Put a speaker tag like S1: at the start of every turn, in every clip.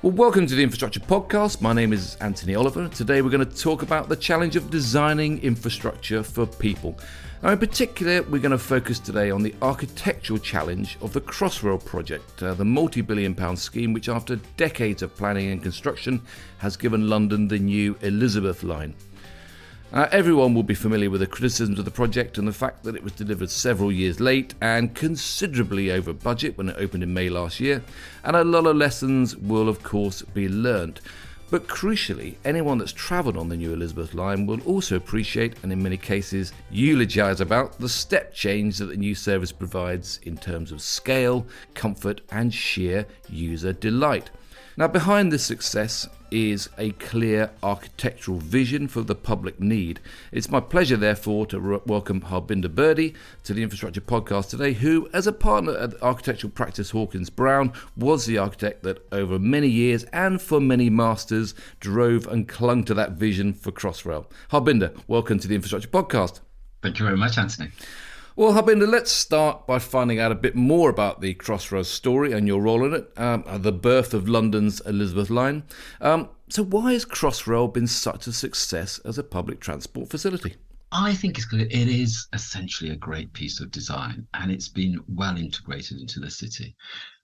S1: Well, welcome to the Infrastructure Podcast. My name is Anthony Oliver. Today we're going to talk about the challenge of designing infrastructure for people. Now, in particular, we're going to focus today on the architectural challenge of the Crossrail project, the multi-billion pound scheme which, after decades of planning and construction, has given London the new Elizabeth line. Everyone will be familiar with the criticisms of the project and the fact that it was delivered several years late and considerably over budget when it opened in May last year, and a lot of lessons will of course be learnt. But crucially, anyone that's travelled on the new Elizabeth line will also appreciate, and in many cases eulogise about, the step change that the new service provides in terms of scale, comfort and sheer user delight. Now, behind this success is a clear architectural vision for the public need. It's my pleasure, therefore, to welcome Harbinder Birdi to the Infrastructure Podcast today, who, as a partner at the architectural practice Hawkins Brown, was the architect that over many years and for many masters drove and clung to that vision for Crossrail. Harbinder, welcome to the Infrastructure Podcast.
S2: Thank you very much, Anthony.
S1: Well, Harbinder, let's start by finding out a bit more about the Crossrail story and your role in it, the birth of London's Elizabeth line. So why has Crossrail been such a success as a public transport facility?
S2: I think it is essentially a great piece of design, and it's been well integrated into the city.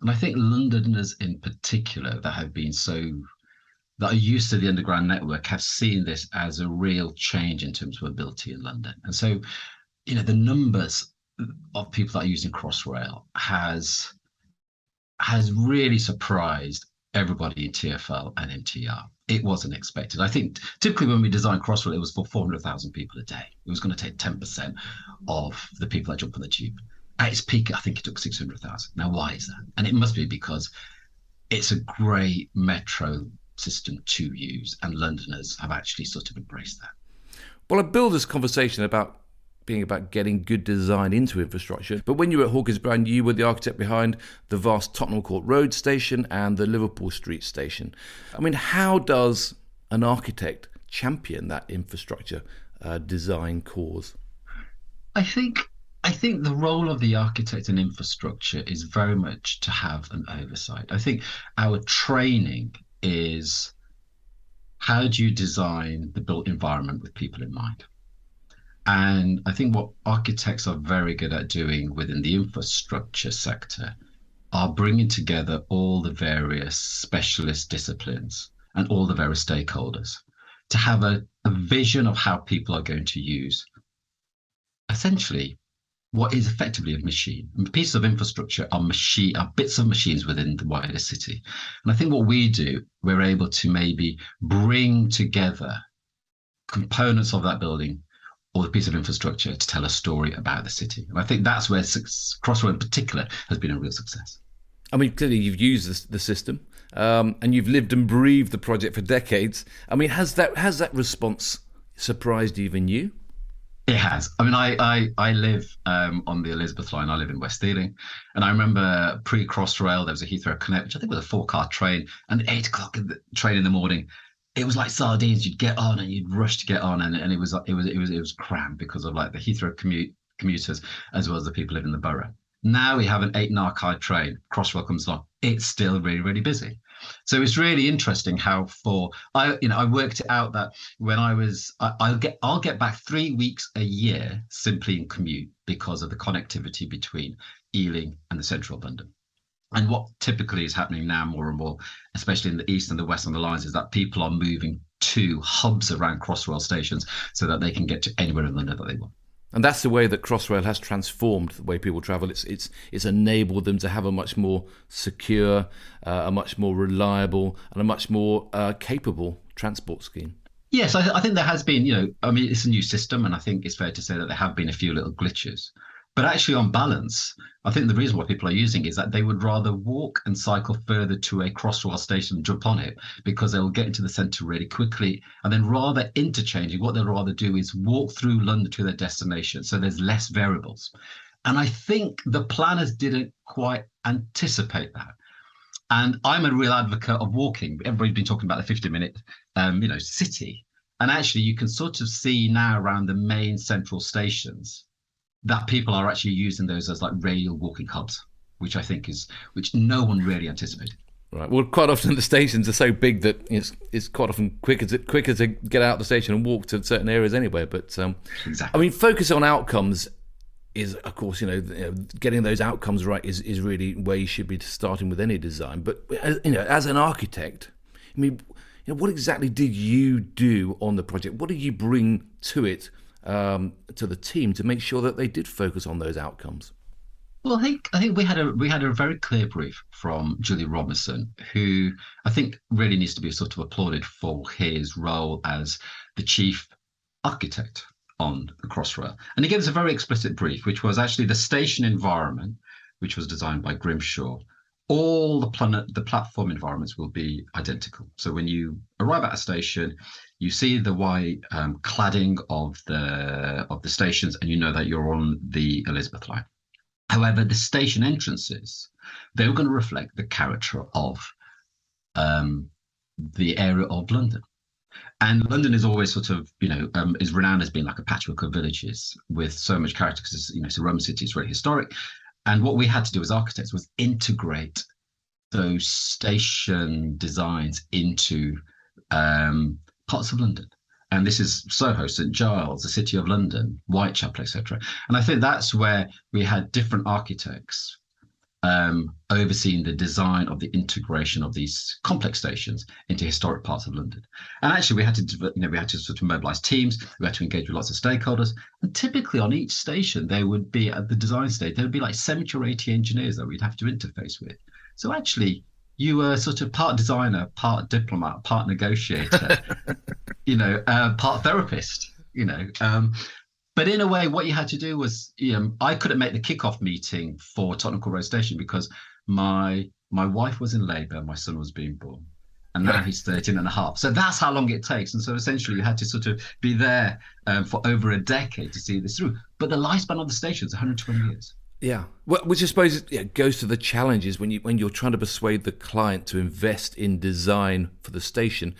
S2: And I think Londoners in particular that are used to the underground network have seen this as a real change in terms of mobility in London. And so, the numbers of people that are using Crossrail has really surprised everybody in TfL and MTR. It wasn't expected. I think typically when we designed Crossrail, it was for 400,000 people a day. It was going to take 10% of the people that jump on the tube. At its peak, I think it took 600,000. Now, why is that? And it must be because it's a great metro system to use, and Londoners have actually sort of embraced that.
S1: Well, I build this conversation about getting good design into infrastructure. But when you were at Hawkins Brown, you were the architect behind the vast Tottenham Court Road station and the Liverpool Street station. I mean, how does an architect champion that infrastructure design cause?
S2: I think the role of the architect in infrastructure is very much to have an oversight. I think our training is, how do you design the built environment with people in mind? And I think what architects are very good at doing within the infrastructure sector are bringing together all the various specialist disciplines and all the various stakeholders to have a vision of how people are going to use essentially what is effectively a machine. And pieces of infrastructure are bits of machines within the wider city. And I think what we do, we're able to maybe bring together components of that building or the piece of infrastructure to tell a story about the city. And I think that's where Crossrail in particular has been a real success.
S1: I mean, clearly you've used the system and you've lived and breathed the project for decades. I mean, has that response surprised even you?
S2: It has. I mean, I live on the Elizabeth line. I live in West Ealing. And I remember pre-Crossrail, there was a Heathrow Connect, which I think was a 4-car train, and 8 o'clock train in the morning. It was like sardines. You'd get on and you'd rush to get on, and it was crammed because of like the Heathrow commuters as well as the people living in the borough. Now we have an 8-hour train. Crossrail comes along. It's still really, really busy. So it's really interesting how I worked it out that when I'll get back 3 weeks a year simply in commute because of the connectivity between Ealing and the central of London. And what typically is happening now more and more, especially in the east and the west on the lines, is that people are moving to hubs around Crossrail stations so that they can get to anywhere in London that they want.
S1: And that's the way that Crossrail has transformed the way people travel. It's enabled them to have a much more secure, a much more reliable and a much more capable transport scheme.
S2: Yes, I think there has been, it's a new system, and I think it's fair to say that there have been a few little glitches. But actually, on balance, I think the reason why people are using is that they would rather walk and cycle further to a Crossrail station and jump on it because they'll get into the centre really quickly. And then rather interchanging, what they'll rather do is walk through London to their destination. So there's less variables. And I think the planners didn't quite anticipate that. And I'm a real advocate of walking. Everybody's been talking about the 50-minute, city. And actually, you can sort of see now around the main central stations that people are actually using those as like radial walking hubs, which I think which no one really anticipated.
S1: Right. Well, quite often the stations are so big that it's quite often quicker to get out the station and walk to certain areas anyway. But
S2: Exactly.
S1: I mean, focus on outcomes is, of course, getting those outcomes right is really where you should be starting with any design. But as an architect, I mean, what exactly did you do on the project? What did you bring to it, to the team, to make sure that they did focus on those outcomes?
S2: Well, I think we had a very clear brief from Julie Robinson, who I think really needs to be sort of applauded for his role as the chief architect on the Crossrail. And he gave us a very explicit brief, which was actually the station environment, which was designed by Grimshaw. All the platform environments will be identical. So when you arrive at a station, you see the white cladding of the stations, and you know that you're on the Elizabeth line. However, the station entrances, they were going to reflect the character of the area of London. And London is always sort of, is renowned as being like a patchwork of villages with so much character because it's a Roman city, it's really historic. And what we had to do as architects was integrate those station designs into parts of London. And this is Soho, St Giles, the City of London, Whitechapel, etc. And I think that's where we had different architects overseeing the design of the integration of these complex stations into historic parts of London. And actually, we had to sort of mobilize teams. We had to engage with lots of stakeholders. And typically, on each station, there would be at the design stage there would be like 70 or 80 engineers that we'd have to interface with. So actually, you were sort of part designer, part diplomat, part negotiator, part therapist, But in a way, what you had to do was, I couldn't make the kickoff meeting for Tottenham Court Road Station because my wife was in labour, my son was being born, and now he's 13 and a half. So that's how long it takes. And so essentially you had to sort of be there for over a decade to see this through. But the lifespan of the station is 120 years.
S1: Yeah, well, which I suppose goes to the challenges when you're trying to persuade the client to invest in design for the station.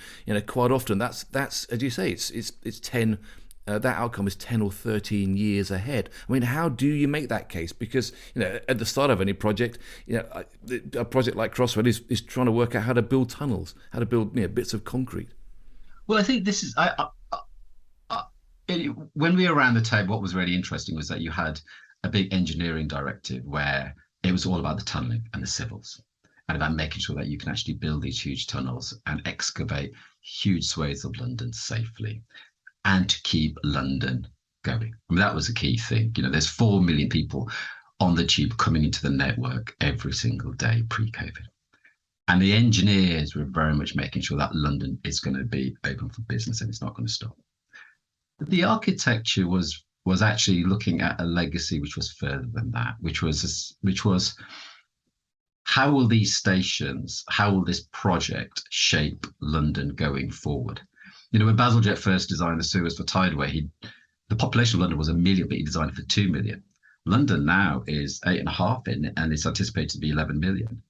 S1: Quite often that's as you say, it's 10. That outcome is 10 or 13 years ahead. I mean, how do you make that case? Because at the start of any project, a project like Crossrail is trying to work out how to build tunnels, how to build bits of concrete.
S2: Well, I think this is when we were around the table. What was really interesting was that you had a big engineering directive where it was all about the tunneling and the civils and about making sure that you can actually build these huge tunnels and excavate huge swathes of London safely and to keep London going. I mean, that was a key thing. There's 4 million people on the tube coming into the network every single day pre-COVID. And the engineers were very much making sure that London is going to be open for business and it's not going to stop. But the architecture was actually looking at a legacy which was further than that, which was how will these stations, how will this project shape London going forward? When Bazalgette first designed the sewers for Tideway, the population of London was 1 million, but he designed it for 2 million. London now is 8.5 and it's anticipated to be 11 million.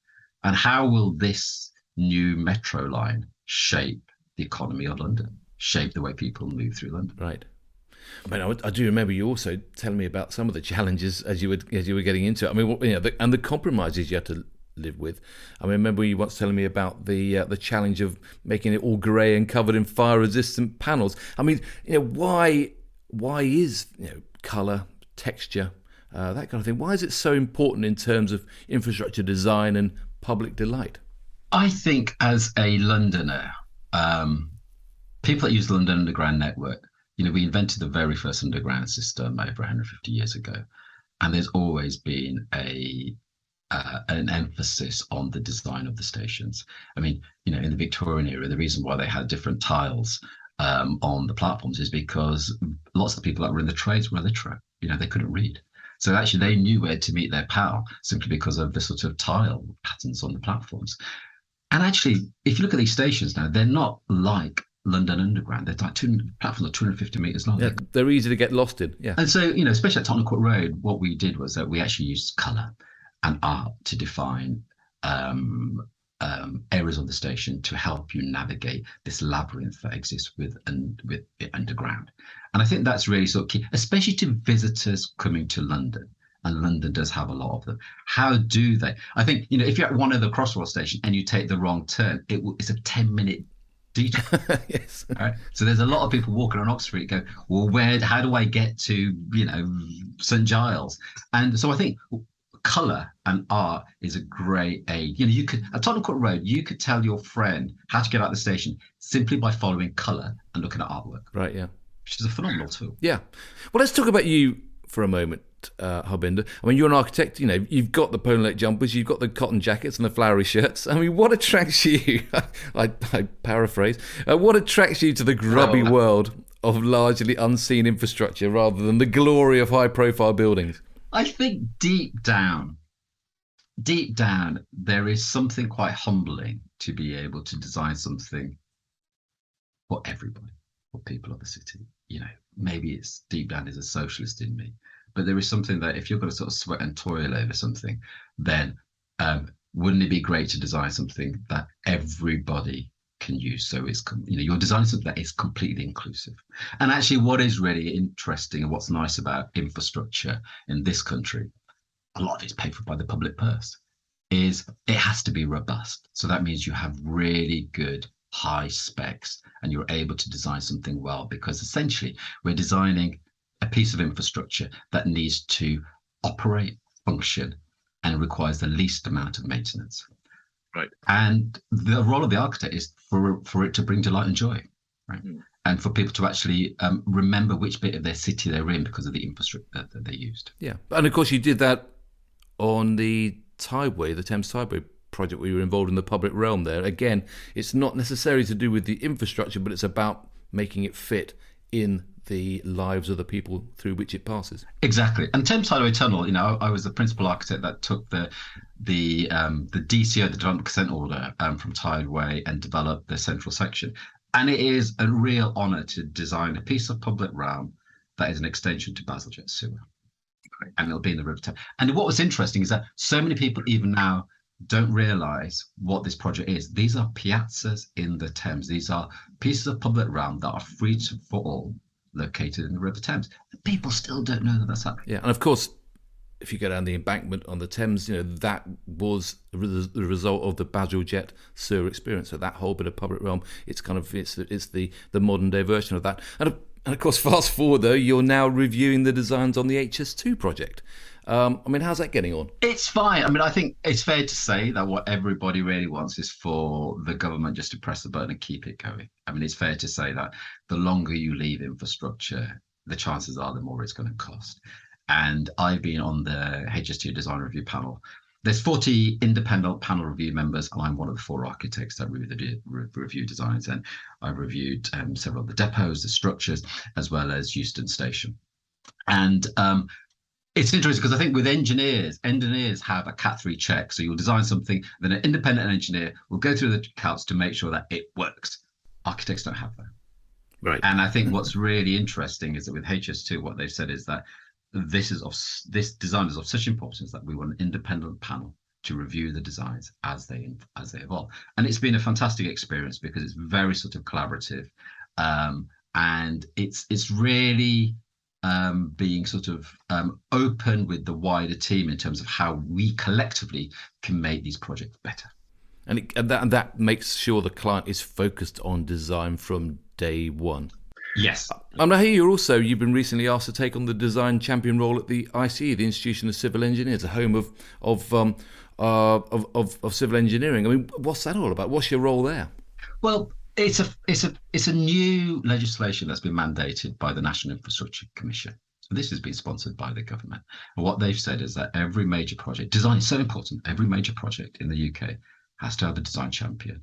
S2: And how will this new metro line shape the economy of London, shape the way people move through London?
S1: Right. I mean, I do remember you also telling me about some of the challenges as you were getting into it. I mean, and the compromises you had to live with. I remember you once telling me about the challenge of making it all grey and covered in fire-resistant panels. I mean, why is colour, texture, that kind of thing? Why is it so important in terms of infrastructure design and public delight?
S2: I think as a Londoner, people that use the London Underground network, we invented the very first underground system over 150 years ago, and there's always been an emphasis on the design of the stations. I mean, in the Victorian era, the reason why they had different tiles on the platforms is because lots of the people that were in the trades were illiterate. They couldn't read. So actually they knew where to meet their pal simply because of the sort of tile patterns on the platforms. And actually, if you look at these stations now, they're not like London Underground. They're like platforms are 250 metres long.
S1: Yeah, they're easy to get lost in. Yeah.
S2: And so, especially at Tottenham Court Road, what we did was that we actually used colour and art to define areas of the station to help you navigate this labyrinth that exists with the underground. And I think that's really sort of key, especially to visitors coming to London. and London does have a lot of them. How do they? I think, if you're at one of the Crossrail station and you take the wrong turn, it's a 10-minute detour.
S1: Yes.
S2: All right. So there's a lot of people walking on Oxford Street go, well, how do I get to, St. Giles? And so I think colour and art is a great aid. You could, at Tottenham Court Road, you could tell your friend how to get out of the station simply by following colour and looking at artwork.
S1: Right, yeah.
S2: Which is a phenomenal tool.
S1: Yeah. Well, let's talk about you for a moment, Harbinder. I mean, you're an architect, you've got the polo neck jumpers, you've got the cotton jackets and the flowery shirts. I mean, what attracts you, I paraphrase, what attracts you to the grubby world of largely unseen infrastructure rather than the glory of high-profile buildings?
S2: I think deep down, there is something quite humbling to be able to design something for everybody, for people of the city. Maybe it's deep down is a socialist in me, but there is something that if you're going to sort of sweat and toil over something, then wouldn't it be great to design something that everybody can use? So it's, you're designing something that is completely inclusive. And actually what is really interesting and what's nice about infrastructure in this country, a lot of it's paid for by the public purse, is it has to be robust. So that means you have really good high specs and you're able to design something well, because essentially we're designing a piece of infrastructure that needs to operate, function, and requires the least amount of maintenance.
S1: Right.
S2: And the role of the architect is for it to bring delight and joy, right? And for people to actually remember which bit of their city they're in because of the infrastructure that they used.
S1: Yeah. And of course you did that on the Tideway, the Thames Tideway project, where you were involved in the public realm there. Again, it's not necessarily to do with the infrastructure, but it's about making it fit in the lives of the people through which it passes.
S2: Exactly. And Thames Tideway Tunnel, I was the principal architect that took the DCO, the Development Consent Order, from Tideway and developed the central section. And it is a real honour to design a piece of public realm that is an extension to Bazalgette Sewer. And it'll be in the River Thames. And what was interesting is that so many people even now don't realise what this project is. These are piazzas in the Thames. These are pieces of public realm that are free for all, located in the River Thames. People still don't know that that's happening.
S1: Yeah, and of course, if you go down the embankment on the Thames, that was the result of the Bazalgette Sewer experience. So that whole bit of public realm, it's the modern day version of that. And of course, fast forward though, you're now reviewing the designs on the HS2 project. How's that getting on?
S2: It's fine. I think it's fair to say that what everybody really wants is for the government just to press the button and keep it going. It's fair to say that the longer you leave infrastructure, the chances are the more it's going to cost. And I've been on the HS2 design review panel. There's 40 independent panel review members, and I'm one of the 4 architects that review designs. And I've reviewed several of the depots, the structures, as well as Euston Station. And it's interesting because I think with engineers have a Cat 3 check. So you'll design something, then an independent engineer will go through the calcs to make sure that it works. Architects don't have that.
S1: Right.
S2: And I think what's really interesting is that with HS2, what they've said is that this design is of such importance that we want an independent panel to review the designs as they evolve. And it's been a fantastic experience because it's very sort of collaborative, and it's really being sort of open with the wider team in terms of how we collectively can make these projects better.
S1: And that makes sure the client is focused on design from day one.
S2: Yes.
S1: I hear you've been recently asked to take on the design champion role at the ICE, the Institution of Civil Engineers, a home of civil engineering. What's that all about? What's your role there?
S2: Well, it's a new legislation that's been mandated by the National Infrastructure Commission. So this has been sponsored by the government. And what they've said is that every major project, design is so important, every major project in the UK has to have a design champion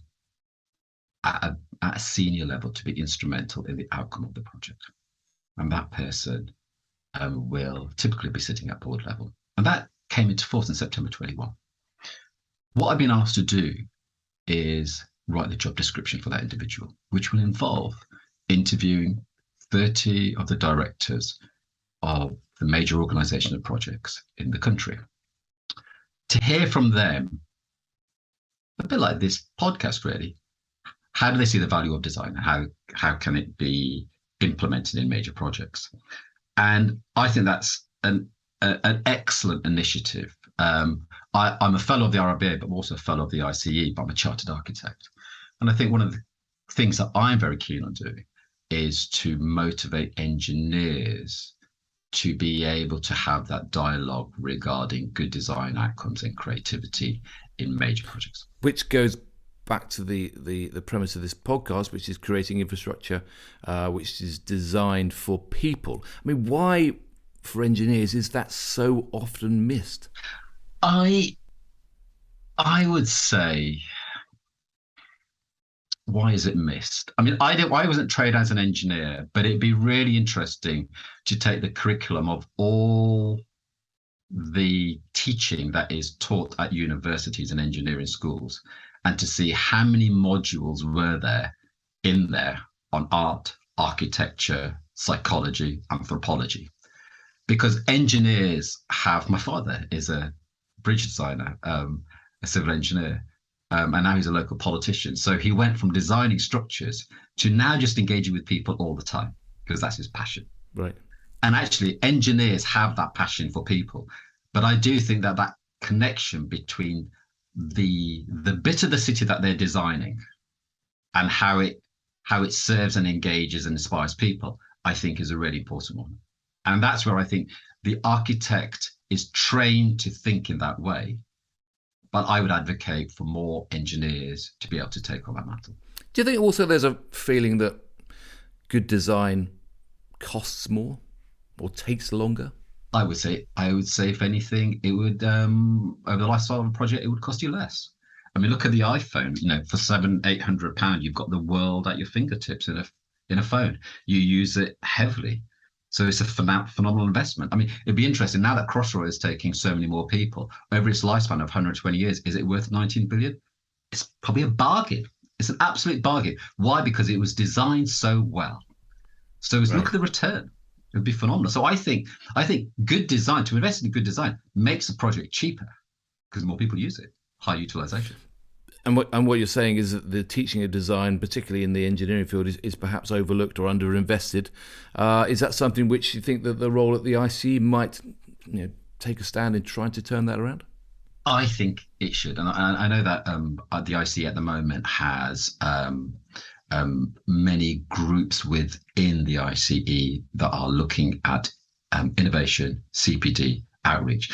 S2: at a senior level to be instrumental in the outcome of the project. And that person will typically be sitting at board level. And that came into force in September 21. What I've been asked to do is write the job description for that individual, which will involve interviewing 30 of the directors of the major organisation of projects in the country, to hear from them, a bit like this podcast really, how do they see the value of design? How can it be implemented in major projects? And I think that's an an excellent initiative. I'm a fellow of the RIBA, but I'm also a fellow of the ICE, but I'm a chartered architect. And I think one of the things that I'm very keen on doing is to motivate engineers to be able to have that dialogue regarding good design outcomes and creativity in major projects.
S1: Which goes back to the premise of this podcast, which is creating infrastructure which is designed for people. I mean, why, for engineers, is that so often missed?
S2: I would say, why is it missed? I mean, I wasn't trained as an engineer, but it'd be really interesting to take the curriculum of all the teaching that is taught at universities and engineering schools and to see how many modules were there in there on art, architecture, psychology, anthropology. Because engineers have, my father is a bridge designer, a civil engineer, and now he's a local politician. So he went from designing structures to now just engaging with people all the time because that's his passion.
S1: Right.
S2: And actually, engineers have that passion for people. But I do think that that connection between the bit of the city that they're designing and how it serves and engages and inspires people, I think is a really important one. And that's where I think the architect is trained to think in that way. But I would advocate for more engineers to be able to take on that mantle.
S1: Do you think also there's a feeling that good design costs more or takes longer?
S2: I would say if anything, it would over the lifestyle of a project, it would cost you less. I mean, look at the iPhone. You know, for £700-800, you've got the world at your fingertips in a phone. You use it heavily, so it's a phenomenal investment. I mean, it'd be interesting now that Crossrail is taking so many more people over its lifespan of 120 years. Is it worth 19 billion? It's probably a bargain. It's an absolute bargain. Why? Because it was designed so well. So look at the return. It would be phenomenal. So I think good design, to invest in good design, makes a project cheaper because more people use it, high utilization.
S1: And what you're saying is that the teaching of design, particularly in the engineering field, is perhaps overlooked or underinvested. Is that something which you think that the role at the ICE might take a stand in trying to turn that around?
S2: I think it should. And I know that the ICE at the moment has many groups within the ICE that are looking at innovation, CPD, outreach.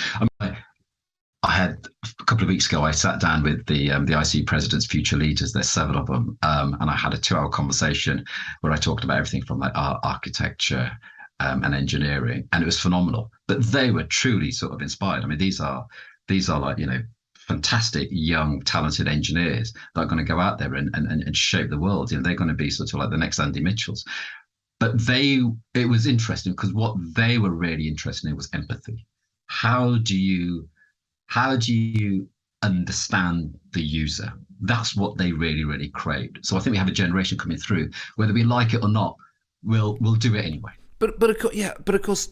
S2: I had a couple of weeks ago, I sat down with the ICE president's future leaders. There's 7 of them, and I had a 2-hour conversation where I talked about everything from like architecture and engineering, and it was phenomenal. But they were truly sort of inspired. I mean, these are like fantastic young talented engineers that are going to go out there and shape the world. They're going to be sort of like the next Andy Mitchells. But it was interesting because what they were really interested in was empathy. How do you understand the user? That's what they really, really craved. So I think we have a generation coming through, whether we like it or not, we'll do it anyway.
S1: But of course,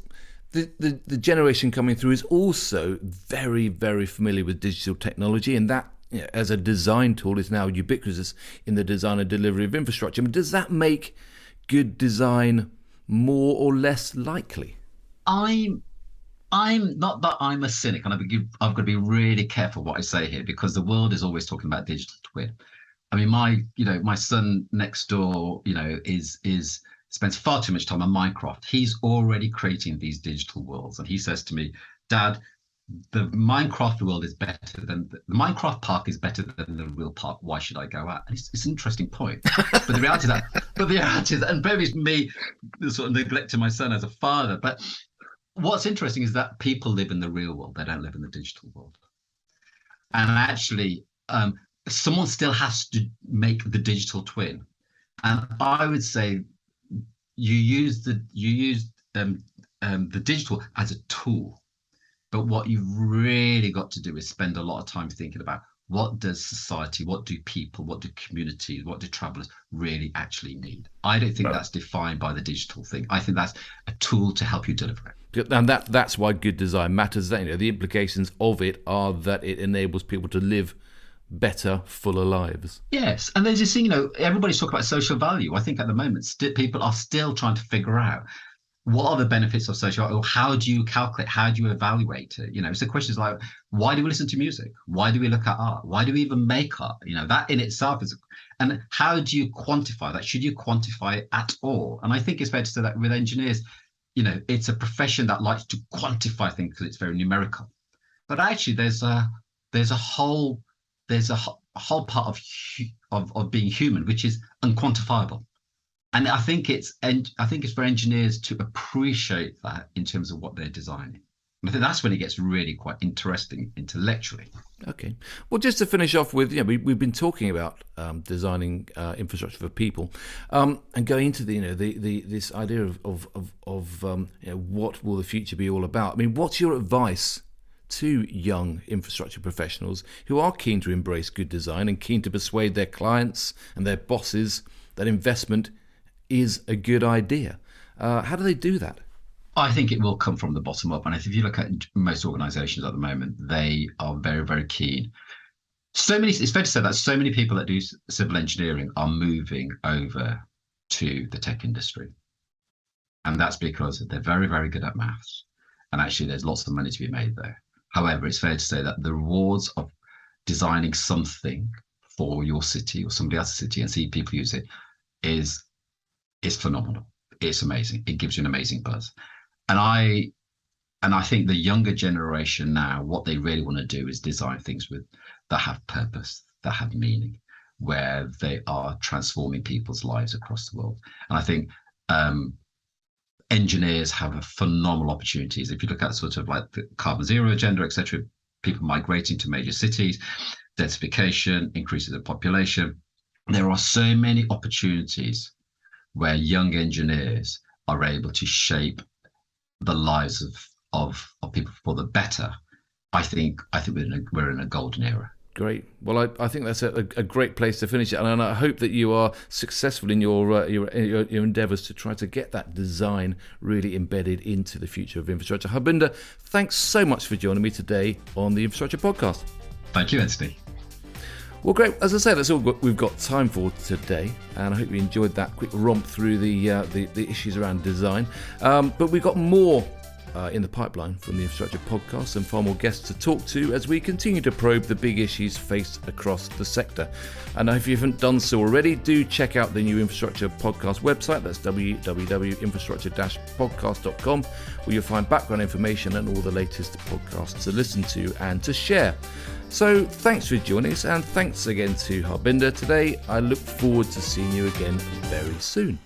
S1: the generation coming through is also very, very familiar with digital technology, and that as a design tool is now ubiquitous in the design and delivery of infrastructure. I mean, does that make good design more or less likely?
S2: I'm not that I'm a cynic, and I've got to be really careful what I say here because the world is always talking about digital twin. I mean, my son next door, spends far too much time on Minecraft. He's already creating these digital worlds, and he says to me, "Dad, the Minecraft world is better than the Minecraft park is better than the real park. Why should I go out?" And it's an interesting point, but the reality is, and maybe it's me sort of neglecting my son as a father, but what's interesting is that people live in the real world; they don't live in the digital world. And actually, someone still has to make the digital twin, and I would say you use the digital as a tool. But what you've really got to do is spend a lot of time thinking about what does society, what do people, what do communities, what do travelers really actually need? I don't think that's defined by the digital thing. I think that's a tool to help you deliver it.
S1: And that's why good design matters. That the implications of it are that it enables people to live better, fuller lives.
S2: Yes, and there's this thing, everybody's talking about social value. I think at the moment, people are still trying to figure out what are the benefits of social art? Or how do you calculate? How do you evaluate it? You know, so questions like, why do we listen to music? Why do we look at art? Why do we even make art? You know, that in itself is, and how do you quantify that? Should you quantify it at all? And I think it's fair to say that with engineers, you know, it's a profession that likes to quantify things because it's very numerical. But actually, there's a whole part of being human which is unquantifiable. And I think it's for engineers to appreciate that in terms of what they're designing. And I think that's when it gets really quite interesting intellectually.
S1: Okay. Well, just to finish off with, we've been talking about designing infrastructure for people, and going into this idea of what will the future be all about. I mean, what's your advice to young infrastructure professionals who are keen to embrace good design and keen to persuade their clients and their bosses that investment is a good idea? How do they do that?
S2: I think it will come from the bottom up. And if you look at most organizations at the moment, they are very, very keen. It's fair to say that so many people that do civil engineering are moving over to the tech industry. And that's because they're very, very good at maths. And actually, there's lots of money to be made there. However, it's fair to say that the rewards of designing something for your city or somebody else's city and see people use it is phenomenal. It's amazing. It gives you an amazing buzz. And I think the younger generation now, what they really want to do is design things that have purpose, that have meaning, where they are transforming people's lives across the world. And I think engineers have a phenomenal opportunities. If you look at sort of like the carbon zero agenda, etc., people migrating to major cities, densification, increases of population, there are so many opportunities where young engineers are able to shape the lives of people for the better. I think we're in a golden era.
S1: Great. Well, I think that's a great place to finish it, and I hope that you are successful in your endeavours to try to get that design really embedded into the future of infrastructure. Harbinder, thanks so much for joining me today on the Infrastructure Podcast.
S2: Thank you, Anthony.
S1: Well, great. As I say, that's all we've got time for today, and I hope you enjoyed that quick romp through the issues around design. But we've got more in the pipeline from the Infrastructure Podcast and far more guests to talk to as we continue to probe the big issues faced across the sector. And if you haven't done so already, do check out the new Infrastructure Podcast website. That's www.infrastructure-podcast.com, where you'll find background information and all the latest podcasts to listen to and to share. So thanks for joining us, and thanks again to Harbinder today. I look forward to seeing you again very soon.